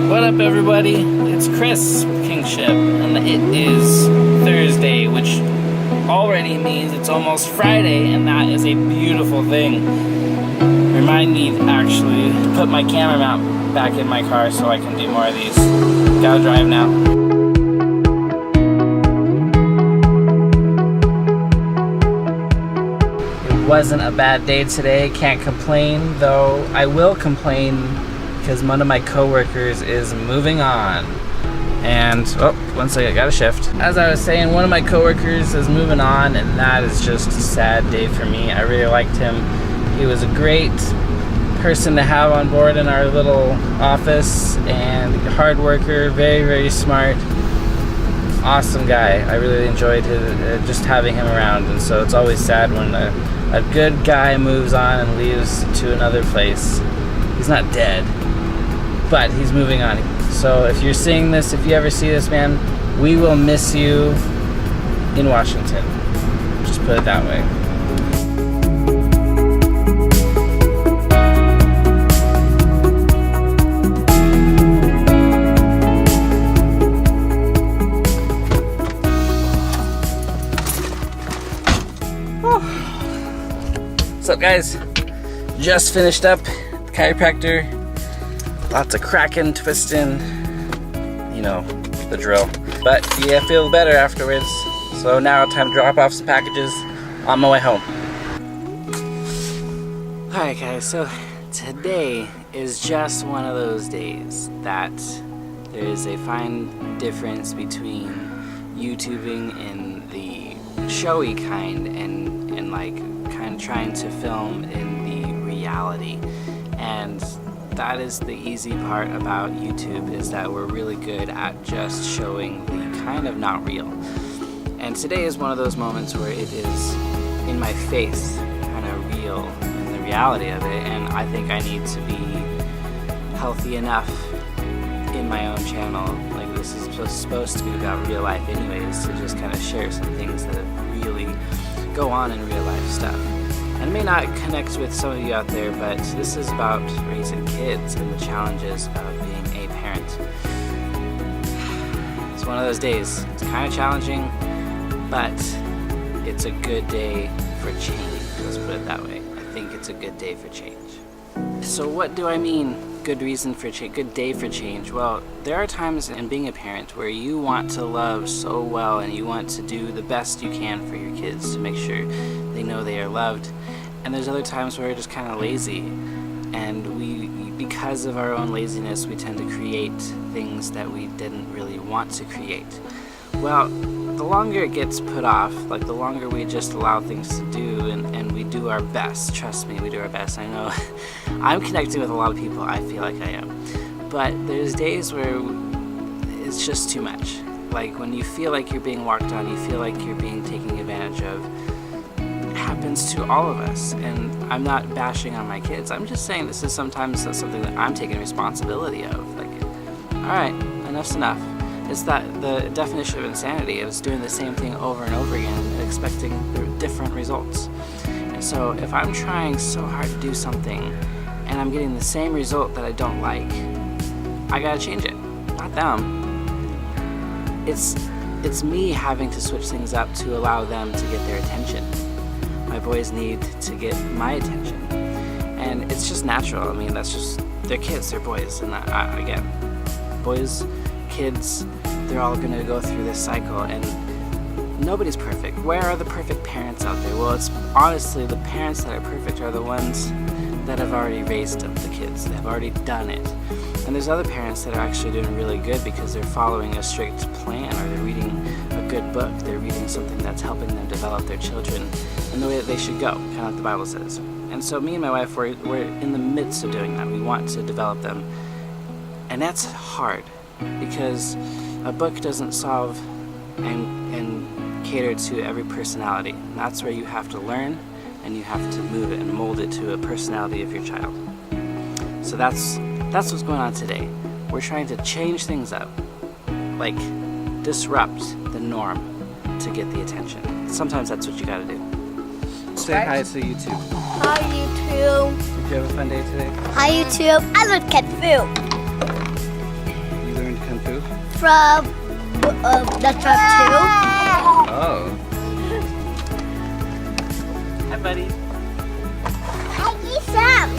What up, everybody? It's Chris with Kingship, and it is Thursday, which already means it's almost Friday, and that is a beautiful thing. Remind me to actually put my camera mount back in my car so I can do more of these. Gotta drive now. It wasn't a bad day today, can't complain, though I will complain because one of my coworkers is moving on. And, oh, one second, I gotta shift. As I was saying, one of my coworkers is moving on, and that is just a sad day for me. I really liked him. He was a great person to have on board in our little office, and hard worker, very, very smart. Awesome guy. I really enjoyed just having him around, and so it's always sad when a good guy moves on and leaves to another place. He's not dead, but he's moving on. So if you're seeing this, if you ever see this, man, we will miss you in Washington. Just put it that way. What's up, guys? Just finished up chiropractor. Lots of cracking, twisting, you know, the drill. But yeah, I feel better afterwards. So now time to drop off some packages on my way home. Alright guys, so today is just one of those days that there is a fine difference between YouTubing in the showy kind and like kind of trying to film in the reality. And that is the easy part about YouTube, is that we're really good at just showing the kind of not real. And today is one of those moments where it is in my face, kind of real in the reality of it, and I think I need to be healthy enough in my own channel. Like, this is supposed to be about real life anyways, to just kind of share some things that really go on in real life stuff. And it may not connect with some of you out there, but this is about raising kids and the challenges of being a parent. It's one of those days. It's kind of challenging, but it's a good day for change. Let's put it that way. I think it's a good day for change. So what do I mean, good reason for change, good day for change? Well, there are times in being a parent where you want to love so well and you want to do the best you can for your kids to make sure they know they are loved. And there's other times where we're just kind of lazy, and because of our own laziness, we tend to create things that we didn't really want to create. Well, the longer it gets put off, like the longer we just allow things to do and we do our best, trust me, we do our best. I know I'm connecting with a lot of people, I feel like I am. But there's days where it's just too much. Like when you feel like you're being walked on, you feel like you're being taken advantage of. Happens to all of us, and I'm not bashing on my kids. I'm just saying this is sometimes something that I'm taking responsibility of. Like, all right, enough's enough. It's that the definition of insanity is doing the same thing over and over again and expecting different results. And so if I'm trying so hard to do something and I'm getting the same result that I don't like, I gotta change it, not them. It's me having to switch things up to allow them to get their attention. My boys need to get my attention, and it's just natural. I mean, that's just, they're kids, they're boys, and again, boys, kids, they're all gonna go through this cycle, and nobody's perfect. Where are the perfect parents out there? Well, it's honestly, the parents that are perfect are the ones that have already raised the kids. They've already done it. And there's other parents that are actually doing really good because they're following a strict plan, or they're reading a good book, they're reading something that's helping them develop their children in the way that they should go, kind of like the Bible says. And so me and my wife, we're in the midst of doing that. We want to develop them. And that's hard, because a book doesn't solve and cater to every personality. And that's where you have to learn, and you have to move it and mold it to a personality of your child. So that's what's going on today. We're trying to change things up, like disrupt the norm to get the attention. Sometimes that's what you gotta do. Say hi to YouTube. Hi YouTube. Did you have a fun day today? Hi YouTube. I look at food. from that's from 2. Oh. Hi, buddy. I need some.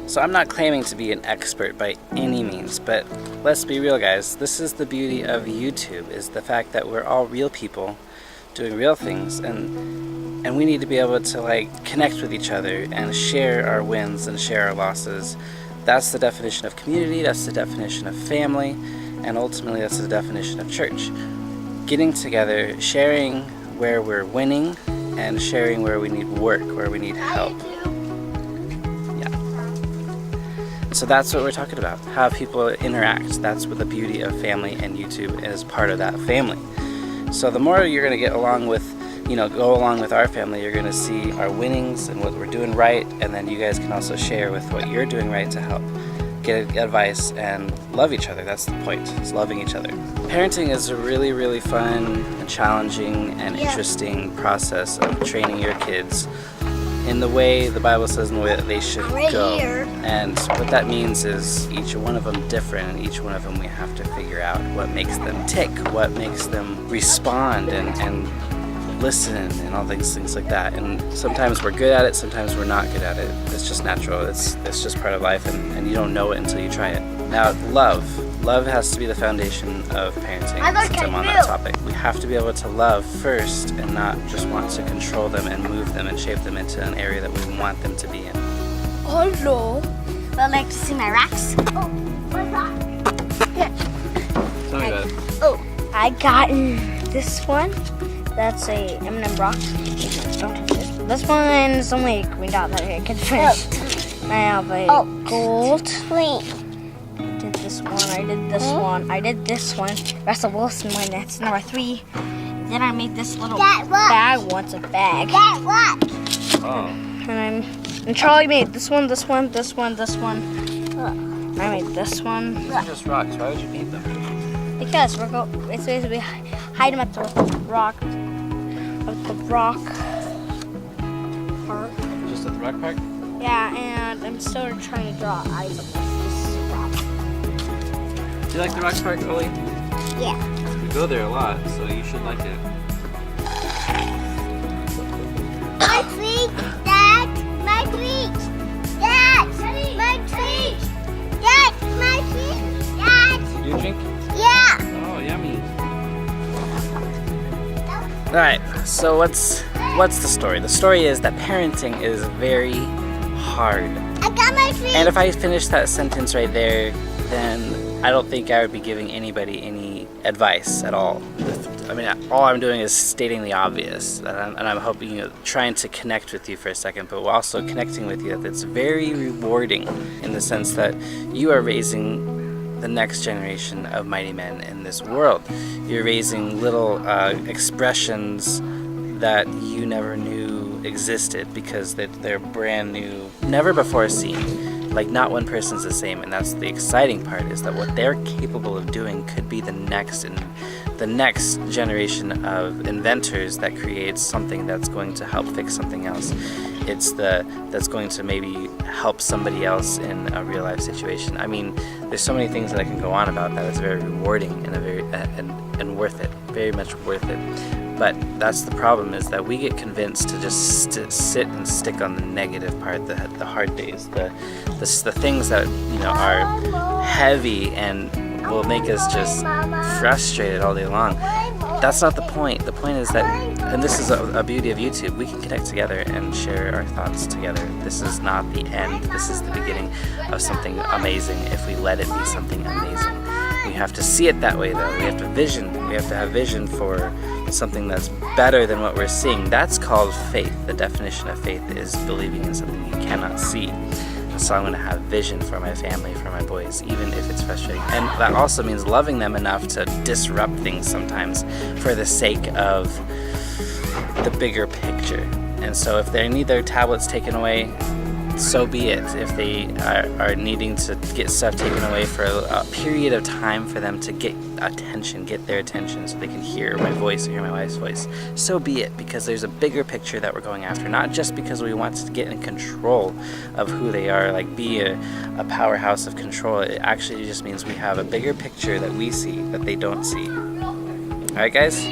So I'm not claiming to be an expert by any means, but let's be real, guys. This is the beauty of YouTube, is the fact that we're all real people doing real things, and we need to be able to like connect with each other and share our wins and share our losses. That's the definition of community, that's the definition of family, and ultimately that's the definition of church. Getting together, sharing where we're winning, and sharing where we need work, where we need help. So that's what we're talking about, how people interact. That's what the beauty of family, and YouTube is part of that family. So the more you're gonna get along with, go along with our family, you're gonna see our winnings and what we're doing right, and then you guys can also share with what you're doing right to help get advice and love each other. That's the point, is loving each other. Parenting is a really, really fun and challenging and interesting process of training your kids in the way the Bible says, in the way that they should go. And what that means is each one of them different, and each one of them we have to figure out what makes them tick, what makes them respond and listen, and all things like that. And sometimes we're good at it, sometimes we're not good at it. It's just natural, it's just part of life, and you don't know it until you try it. Now, love has to be the foundation of parenting, since I'm on that topic. We have to be able to love first and not just want to control them and move them and shape them into an area that we want them to be in. Hello. Would you like to see my rocks? Oh, my rock. Tell me about it. Oh, I got this one. That's a M&M rock. Don't touch it. This one is only a green dot that I can finish. I have a gold. Wait. I did this one. Russell Wilson one, that's number 3. Then I made this little bag once, a bag. Oh. And Charlie made this one. I made this one. These are just rocks. Why would you need them? Because it's basically hide them at the rock park. Just at the rock park? Yeah, and I'm still trying to draw eyes of this. Do you like the rock park, Oli? Yeah. We go there a lot, so you should like it. My treat, Dad! My treat! Dad! My treat! Dad! My treat! Dad! You drink? Yeah! Oh, yummy. Alright, so what's the story? The story is that parenting is very hard. I got my treat! And if I finish that sentence right there, then I don't think I would be giving anybody any advice at all. I mean, all I'm doing is stating the obvious, and I'm hoping, trying to connect with you for a second, but also connecting with you that it's very rewarding in the sense that you are raising the next generation of mighty men in this world. You're raising little expressions that you never knew existed because they're brand new, never before seen. Like, not one person's the same, and that's the exciting part, is that what they're capable of doing could be the next generation of inventors that creates something that's going to help fix something else. That's going to maybe help somebody else in a real life situation. I mean, there's so many things that I can go on about that. It's very rewarding and worth it, very much worth it. But that's the problem, is that we get convinced to just sit and stick on the negative part, the hard days, the things that are heavy and will make us just frustrated all day long. That's not the point. The point is that, and this is a beauty of YouTube, we can connect together and share our thoughts together. This is not the end. This is the beginning of something amazing if we let it be something amazing. We have to see it that way, though. We have to have vision for something that's better than what we're seeing. That's called faith. The definition of faith is believing in something you cannot see. So I'm going to have vision for my family, for my boys, even if it's frustrating. And that also means loving them enough to disrupt things sometimes for the sake of the bigger picture. And so if they need their tablets taken away, so be it. If they are needing to get stuff taken away for a period of time for them to get their attention so they can hear my voice or hear my wife's voice, so be it, because there's a bigger picture that we're going after, not just because we want to get in control of who they are, like be a powerhouse of control. It actually just means we have a bigger picture that we see that they don't see. Alright guys,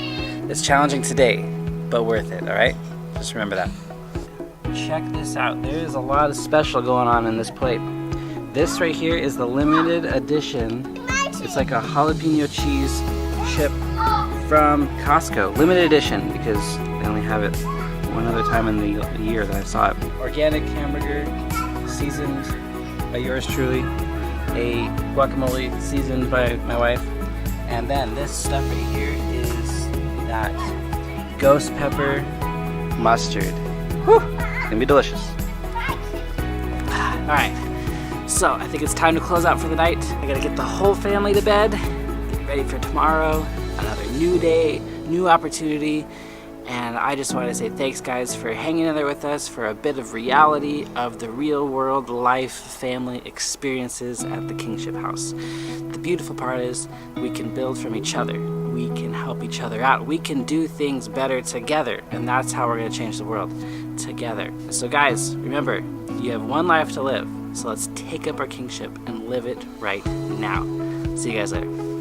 it's challenging today, but worth it, alright? Just remember that. Check this out. There is a lot of special going on in this plate. This right here is the limited edition. It's like a jalapeno cheese chip from Costco. Limited edition because they only have it one other time in the year that I saw it. Organic hamburger, seasoned by yours truly. A guacamole seasoned by my wife. And then this stuff right here is that ghost pepper mustard. Whew, it's gonna be delicious. Alright, so I think it's time to close out for the night. I gotta get the whole family to bed, get ready for tomorrow, another new day, new opportunity. And I just want to say thanks guys for hanging in there with us for a bit of reality of the real world life family experiences at the Kingship House. The beautiful part is we can build from each other. We can help each other out. We can do things better together. And that's how we're going to change the world, together. So guys, remember, you have one life to live. So let's take up our kingship and live it right now. See you guys later.